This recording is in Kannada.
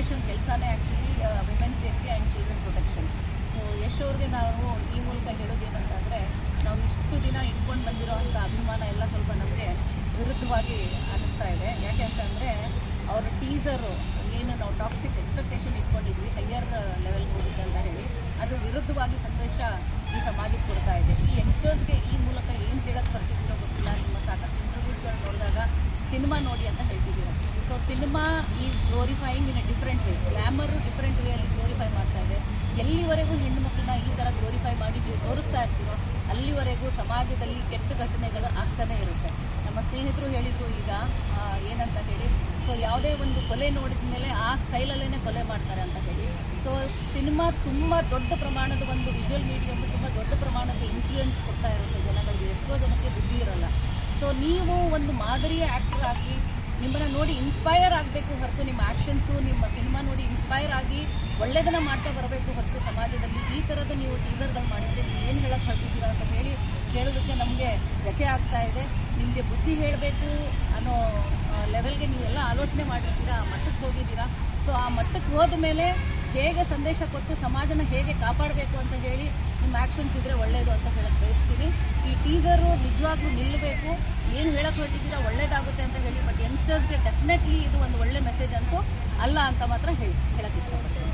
ಫೌಂಡೇಶನ್ ಕೆಲಸನೇ actually women safety and children protection. So Yash ಅವ್ರಿಗೆ ನಾವು ಈ ಮೂಲಕ ಹೇಳೋದೇನಂತಂದರೆ, ನಾವು ಇಷ್ಟು ದಿನ ಇಟ್ಕೊಂಡು ಬಂದಿರೋವಂಥ ಅಭಿಮಾನ ಎಲ್ಲ ಸ್ವಲ್ಪ ನಮಗೆ ವಿರುದ್ಧವಾಗಿ ಅನ್ನಿಸ್ತಾ ಇದೆ. ಯಾಕೆ ಅಂತಂದರೆ ಅವರ ಟೀಸರು ಏನು ನಾವು ಟಾಕ್ಸಿಕ್ ಎಕ್ಸ್ಪೆಕ್ಟೇಷನ್ ಇಟ್ಕೊಂಡಿದ್ವಿ, ಹೈಯರ್ ಲೆವೆಲ್ಗೆ ಹೋಗುತ್ತೆ ಅಂತ ಹೇಳಿ, ಅದು ವಿರುದ್ಧವಾಗಿ ಸಂದೇಶ ಈ ಸಮಾಜಕ್ಕೆ ಕೊಡ್ತಾ ಇದೆ. ಈ ಯಂಗ್ಸ್ಟರ್ಸ್ಗೆ ಈ ಮೂಲಕ ಏನು ಹೇಳಕ್ಕೆ ಹೊರಟಿದ್ದೀರೋ ಗೊತ್ತಿಲ್ಲ. ನಿಮ್ಮ ಸಾಕಷ್ಟು ಇಂಟರ್ವ್ಯೂಸ್ಗಳು ನೋಡಿದಾಗ ಸಿನಿಮಾ ನೋಡಿ ಅಂತ ಹೇಳ್ತಿದ್ದೀರ. So cinema is glorifying in a different way. Glamour different ವೇಯಲ್ಲಿ ಗ್ಲೋರಿಫೈ ಮಾಡ್ತಾ ಇದೆ. ಎಲ್ಲಿವರೆಗೂ ಹೆಣ್ಣು ಮಕ್ಕಳನ್ನ ಈ ಥರ ಗ್ಲೋರಿಫೈ ಮಾಡಿ ನೀವು ತೋರಿಸ್ತಾ ಇರ್ತೀರೋ ಅಲ್ಲಿವರೆಗೂ ಸಮಾಜದಲ್ಲಿ ಕೆಟ್ಟ ಘಟನೆಗಳು ಆಗ್ತಾನೇ ಇರುತ್ತೆ. ನಮ್ಮ ಸ್ನೇಹಿತರು ಹೇಳಿದರು ಈಗ ಏನಂತ ಹೇಳಿ, ಸೊ ಯಾವುದೇ ಒಂದು ಕೊಲೆ ನೋಡಿದ ಮೇಲೆ ಆ ಸ್ಟೈಲಲ್ಲೇ ಕೊಲೆ ಮಾಡ್ತಾರೆ ಅಂತ ಹೇಳಿ. ಸೊ ಸಿನಿಮಾ ತುಂಬ ದೊಡ್ಡ ಪ್ರಮಾಣದ ಒಂದು ವಿಜುವಲ್ ಮೀಡಿಯಮ್ ತುಂಬ ದೊಡ್ಡ ಪ್ರಮಾಣದ ಇನ್ಫ್ಲೂಯೆನ್ಸ್ ಕೊಡ್ತಾ ಇರುತ್ತೆ ಜನಗಳಿಗೆ. ಎಷ್ಟೋ ಜನಕ್ಕೆ ಬುದ್ಧಿ ಇರೋಲ್ಲ. ಸೊ ನೀವು ಒಂದು ಮಾದರಿಯ ಆ್ಯಕ್ಟರ್ ಆಗಿ ನಿಮ್ಮನ್ನು ನೋಡಿ ಇನ್ಸ್ಪೈರ್ ಆಗಬೇಕು ಹೊರತು, ನಿಮ್ಮ ಆ್ಯಕ್ಷನ್ಸು ನಿಮ್ಮ ಸಿನಿಮಾ ನೋಡಿ ಇನ್ಸ್ಪೈರ್ ಆಗಿ ಒಳ್ಳೆಯದನ್ನು ಮಾಡ್ತಾ ಬರಬೇಕು ಹೊರತು ಸಮಾಜದಲ್ಲಿ ಈ ಥರದ ನೀವು ಟೀಸರ್ಗಳು ಮಾಡಿದರೆ ನೀವು ಏನು ಹೇಳಕ್ಕೆ ಹೊರಟಿದ್ದೀರಾ ಅಂತ ಹೇಳಿ ಹೇಳೋದಕ್ಕೆ ನಮಗೆ ವ್ಯಥೆ ಆಗ್ತಾ ಇದೆ. ನಿಮಗೆ ಬುದ್ಧಿ ಹೇಳಬೇಕು ಅನ್ನೋ ಲೆವೆಲ್ಗೆ ನೀವೆಲ್ಲ ಆಲೋಚನೆ ಮಾಡಿರ್ತೀರಾ, ಆ ಮಟ್ಟಕ್ಕೆ ಹೋಗಿದ್ದೀರಾ. ಸೊ ಆ ಮಟ್ಟಕ್ಕೆ ಹೋದ ಮೇಲೆ ಹೇಗೆ ಸಂದೇಶ ಕೊಟ್ಟು ಸಮಾಜನ ಹೇಗೆ ಕಾಪಾಡಬೇಕು ಅಂತ ಹೇಳಿ ನಿಮ್ಮ ಆ್ಯಕ್ಷನ್ಸ್ ಇದ್ದರೆ ಒಳ್ಳೆಯದು ಅಂತ ಹೇಳಕ್ಕೆ ಬಯಸ್ತೀನಿ. ಈ ಟೀಸರು ನಿಜವಾಗ್ಲೂ ನಿಲ್ಲಬೇಕು. ಏನು ಹೇಳಕ್ಕೆ ಹೊರಟಿದ್ದೀರಾ ಒಳ್ಳೇದಾಗುತ್ತೆ ಅಂತ ಹೇಳಿ, ಬಟ್ ಯಂಗ್ಸ್ಟರ್ಸ್ಗೆ ಡೆಫಿನೆಟ್ಲಿ ಇದು ಒಂದು ಒಳ್ಳೆ ಮೆಸೇಜ್ ಅಂತೂ ಅಲ್ಲ ಅಂತ ಮಾತ್ರ ಹೇಳಕ್ಕೆ ಇಷ್ಟಪಡ್ತೀನಿ.